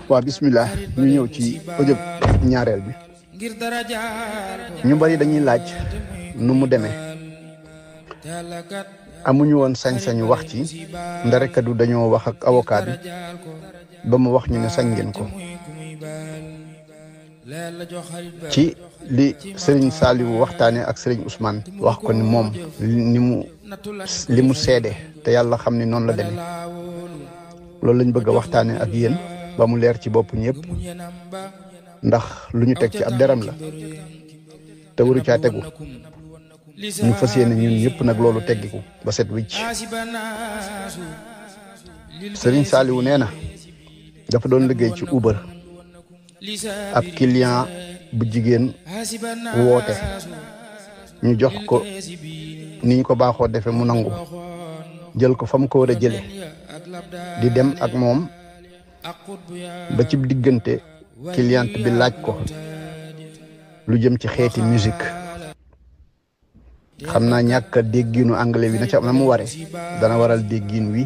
waa bismillah ñu ñëw ci audio ñaareel bi ñu bari dañuy laaj nu mu demee amuñu woon sañ-sañu wax ci ndarekadu dañoo wax ak avocat bi ba mu wax ñu ne sañ ngeen ko ci li Serigne Saliou waxtaane ak Serigne Ousmane wax ko ni moom li mu seede te yàlla xam ni noonu la demee loolu lañ bëgg a waxtaane ak yéen ba mu leer ci bopp ñëpp ndax lu ñu teg ci ab deram la te waru caa tegu ñu fas yéene ñun ñëpp nag loolu teggiku ba set wicc Serigne Saliou nee na dafa doon liggéey ci Uber ab client bu jigéen woote ñu jox ko ni ñu ko baaxoo defe mu nangu jël ko fa mu ko war a jële di dem ak moom ba ci diggante client bi laaj ko lu jëm ci xeeti musique xam naa ñàkk a déggiinu anglais bi na ca na mu ware dana waral déggiin wi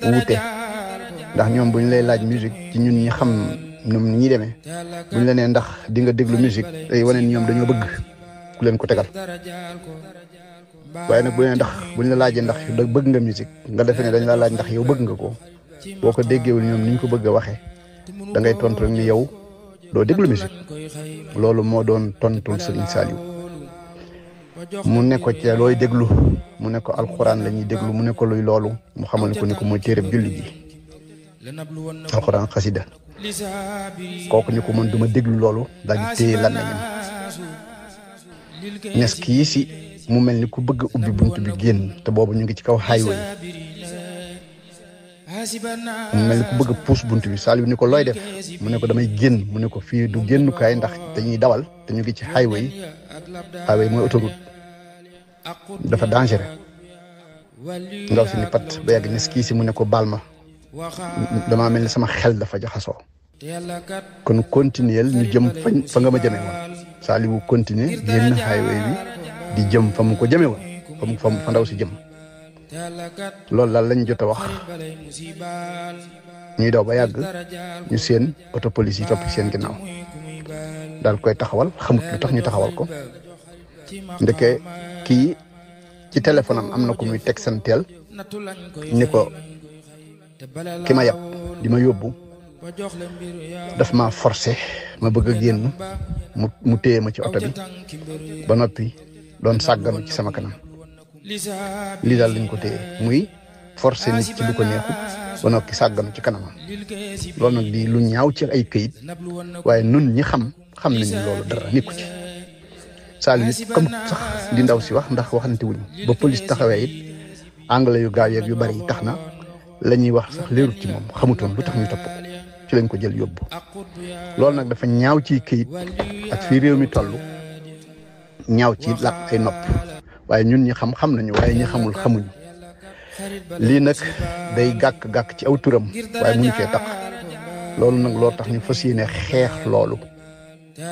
wuute ndax ñoom bu ñu lay laaj musique ci ñun ñi xam nu ñi demee bu ñu la nee ndax di nga déglu musique day wane ni ñoom dañoo bëgg ku leen ko tegal waaye nag bu ne ndax buñ la laajee ndax bëgg nga musique nga defee ne dañ la laaj ndax yow bëgg nga ko boo ko déggewul ñoom ni ñu ko bëgg a waxee da ngay tontu rek ni yow doo déglu musique loolu moo doon tontul Serigne Saliou mu ne ko ci looy déglu mu ne ko alxuraan la ñuy déglu mu ne ko luy loolu mu xamal ko ni ko mooy téereb julli ji alxuraan xasida kooku ñu ko mën duma déglu loolu daal di téye lan nañam nes kii si mu mel ni ku bëgg a ubbi bunt bi génn te boobu ñu ngi ci kaw highway mu mel ni ku bëgg a puus bunt bi Saliou ni ko looy def mu ne ko damay génn mu ne ko fii du génnukaay ndax dañuy dawal te ñu ngi ci highway mooy autoroute dafa dangereux ndaw si ni pat ba yàgg nes kii si mu ne ko baal ma damaa mel ni sama xel dafa jaxasoo kon continuer ñu jëm fa nga ma jëme woon Saliou continuer génn highway bi di jëm fa mu ko jëme woon fa ndaw si jëm loolu daal lañ jot a wax ñuy daw ba yàgg ñu seen auto police yi topp seen ginnaaw daal koy taxawal xamut lu tax ñu taxawal ko ndeke kii ci téléphone am na ko muy teg santeel ni ko ki ma yab di ma yóbbu daf ma forcé ma bëgg a génn mu téye ma ci oto bi ba noppi doon sàgganu ci sama kanam lii daal lañ ko téye muy forcé nit ci lu ko neexut ba noppi sàgganu ci kanamam loolu nag di lu ñaaw ci ay këyit waaye nun ñi xam nañu loolu dara nekku ci Saliou it comme sax di ndaw si wax ndax waxante wuñ ba police taxawee it anglais yu gaaw yeeg yu bari tax na la ñuy wax sax leerut ci moom xamutoon lu tax ñu topp ko ci lañ ko jël yóbbu loolu nag dafa ñaaw ci këyit ak fii réew mi toll ñaaw ci làkk ay nopp waaye ñun ñi xam nañu waaye ñi xamul xamuñu lii nag day gàkk ci aw turam waaye mënu cee tax loolu nag loo tax ñu fas yéene xeex loolu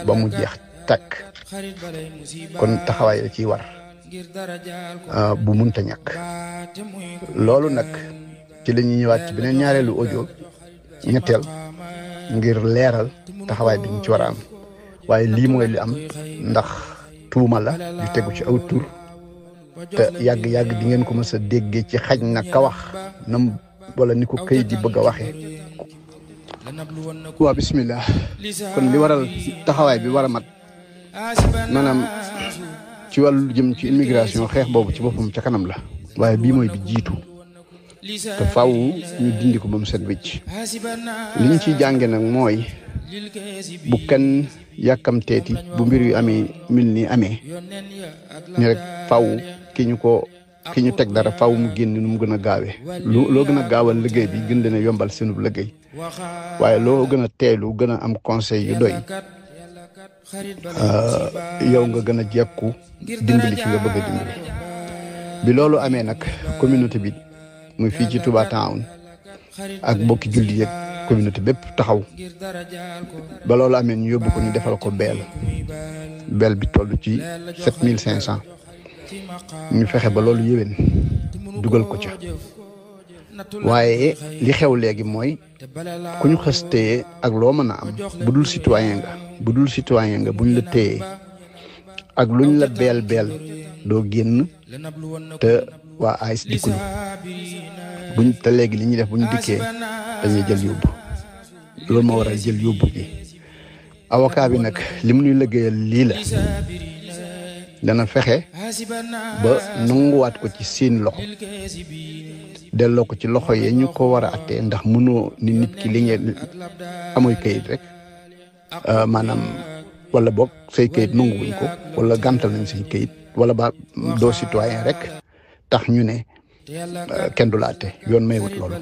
ba mu jeex takk kon taxawaay la ciy war bu munta ñàkk loolu nag ci la ñuy ñëwaat ci beneen ñaareelu audio ñetteel ngir leeral taxawaay bi ñu ci war a am waaye lii mooy li am ndax tuuma la yu tegu ci aw tur te yàgg di ngeen ko mës a déggee ci xaj na ka wax nam wala ni ko këy di bëgg a waxee waa bismillah kon li waral taxawaay bi war a mat maanaam ci wàllu jëm ci immigration xeex boobu ci boppam ca kanam la waaye bii mooy bi jiitu te faaw ñu dindi ko ba mu set wicc li ñu ciy jànge nag mooy bu kenn yàkkamteeti bu mbir yu amee mil ni amee ni rek faaw ki ñu teg dara faaw mu génn nu mu gën a gaawee loo gën a gaawal liggéey bi gën leen a yombal seenub liggéey waaye loo gën a teelu gën a am conseil yu doy yow nga gën a jekku dimbali ki nga bëgg a dimbali bi loolu amee nag communauté bi muy fii ci Touba Town ak bokki julli yeeg communauté bépp taxaw ba loolu amee ñu yóbbu ko ñu defal ko beel bi toll ci 7500 ñu fexe ba loolu yéwén dugal ko ca waaye li xew léegi mooy ku ñu xës téye ak loo mën a am bu dul citoyen nga buñ la téye ak luñ la beel doo génn te waa AIS dikkuñu te léegi li ñuy def buñ dikkee dañuy jël yóbbu loolu moo waral jël yóbbu gi avocat bi nag li mu ñuy liggéeyal lii la dana fexe ba nanguwaat ko ci seen loxo delloo ko ci loxo yi ñu ko war a attee ndax mënoo ni nit ki li ngeen amoy kayit rek maanaam wala boog say kayit nanguwuñ ko wala gàntal nañ say kayit wala ba doo citoyen rek tax ñu ne kenn du la atte yoon mayewut loolu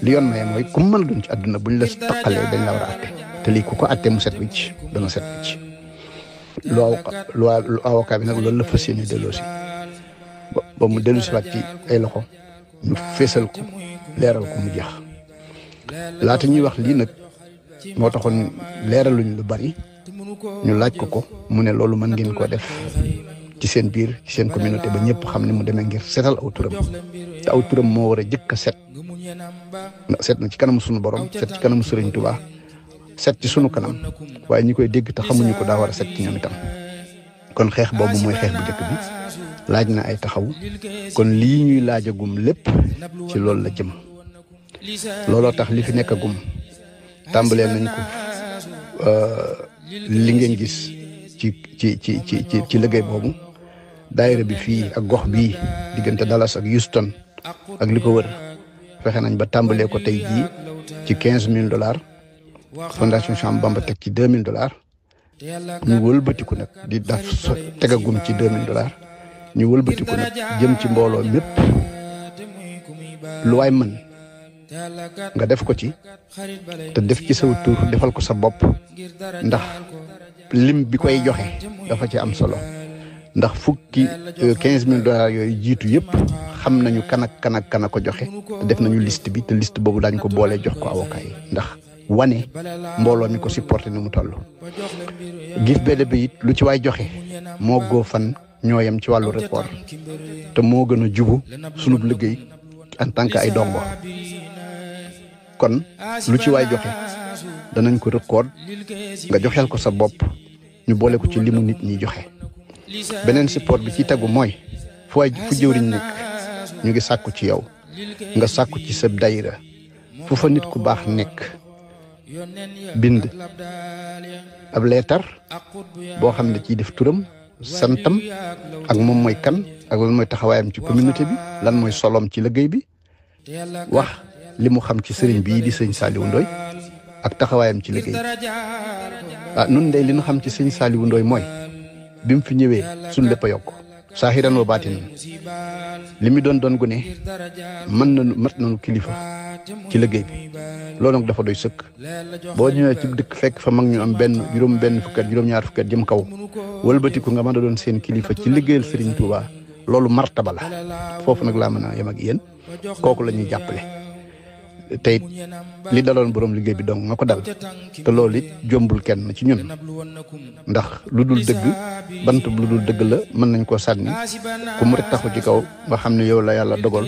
li yoon maye mooy ku mën a doon ci àdduna buñ la taqalee dañ la war a atte te lii ku ko atte mu set wicc dana set wicc lu avocat bi nag loolu la fas yéene delloo si ba mu dellu si waat ci ay loxo ñu feesal ko leeral ko mu jeex laata ñuy wax lii nag moo taxoon leeraluñ lu bari ñu laaj ko mu ne loolu mën ngeen koo def ci seen biir ci seen communauté ba ñëpp xam ne mu demee ngir setal aw turam te aw turam moo war a jëkk a set na ci kanamu sunu borom set ci kanamu Sëriñ Tuubaa set ci sunu kanam waaye ñi koy dégg te xamuñu ko daa war a set ci ñoom itam kon xeex boobu mooy xeex bu njëkk bi laaj na ay taxaw kon lii ñuy laajagum lépp ci loolu la jëm looloo tax li fi nekkagum tàmbalee nañ ko li ngeen gis ci liggéey boobu daayira bi fii ak gox bii diggante Dallas ak Houston ak li ko wër fexe nañ ba tàmbalee ko tey jii ci $15,000 fondation Cheikh Ahmadou Bamba teg ci $2,000 ñu wëlbatiku nag di daf tegagum ci $2,000 ñu wëlbatiku nag jëm ci mbooloo mépp lu waay mën nga def ko ci te def ci saw tur defal ko sa bopp ndax lim bi koy joxe dafa ci am solo ndax fukki $15,000 yooyu jiitu yëpp xam nañu kan ko joxe te def nañu liste bi te liste boobu daañu ko boole jox ko avocat yi ndax wane mbooloo mi ko supporté ni mu toll. gif bede bi it lu ci waay joxe moo goo fan ñoo yem ci wàllu report te moo gën a jubu sunub liggéey en tant que ay dongo kon lu ci waay joxe danañ ko record nga joxeel ko sa bopp ñu boole ko ci limu nit ñi joxe. beneen support bi ci tegu mooy fu jëwriñ nekk ñu ngi sàkku ci yow nga sàkku ci sa dayra fu fa nit ku baax nekk bind ab leetar boo xam ne ciy def turam santam ak moom mooy kan ak lan mooy taxawaayam ci communauté bi lan mooy solom ci liggéey bi wax li mu xam ci sëriñ bii di sëñ Saliou Ndoye ak taxawaayam ci liggéey bi nun de li ñu xam ci sëñ Saliou Ndoye mooy bi mu fi ñëwee suñ lépp a yokk saahiran wa baatinan li mu doon gune mat nañu kilifa ci liggéey bi loolu nag dafa doy sëkk boo ñëwee ci dëkk fekk fa mag ñu am juróom-benn fukkat juróom-ñaar fukkat jëm kaw wëlbatiku nga mën a doon seen kilifa ci liggéeyal Serigne Touba loolu martaba la foofu nag laa mën a yem ak yéen kooku la ñuy jàppale te it li daloon borom liggéey bi dong nga ko dal te loolu it jombul kenn ci ñun ndax lu dul dëgg bant lu dul dëgg la mën nañ koo sànni ku mu rek taxu ci kaw nga xam ne yow la yàlla dogal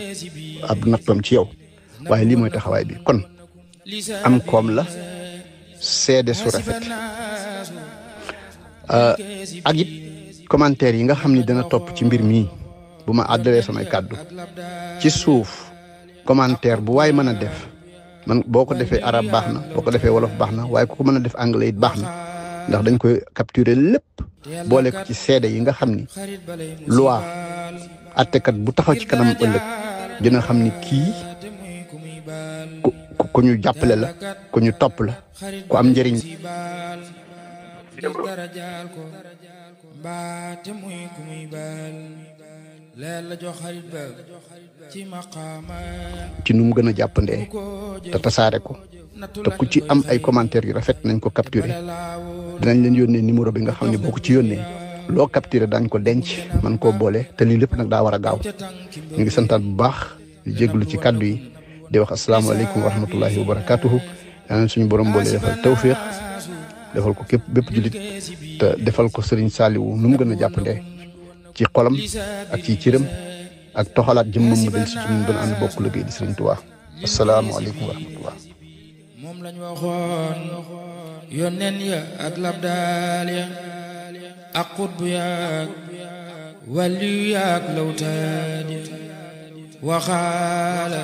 ab nattoom ci yow waaye lii mooy taxawaay bi kon am koom la seede su rafet ak it commentaire yi nga xam ni dana topp ci mbir mii bu ma àddalee samay kàddu ci suuf commentaire bu waay mën a def man boo ko defee arab baax na boo ko defee wolof baax na waaye ku ko mën a def anglais it baax na ndax dañ koy capturer lépp boole ko ci seede yi nga xam ni loi attekat bu taxaw ci kanam ëllëg dina xam ni kii ku ñu jàppale la ku ñu topp la ku am njëriñ ci nu mu gën a jàppandee te tasaare ko te ku ci am ay commentaires yu rafet nañ ko capturer dinañ leen yónnee numéro bi nga xam ne boo ko ci yónnee loo capturer daañ ko denc man koo boole te lii lépp nag daa war a gaaw ñu ngi santaat bu baax di jéglu ci kàddu yi di wax asalaamaaleykum wa rahmatullahi wa barakatuhu yàlla suñu borom boole defal tawfiq defal ko képp bépp jullit te defal ko Serigne Saliou nu mu gën a jàppandee ci xolam ak ci cëram ak toxalaat jëmmam mu del si ci ñu doon ànd bokk liggéey di Serigne Touba asalaamaaleykum wa rahmatullah. moom lañ waxoon yónneen ya ak labdaal ya ak xutbu yaak waliyu yaak lawtaad ya waxaala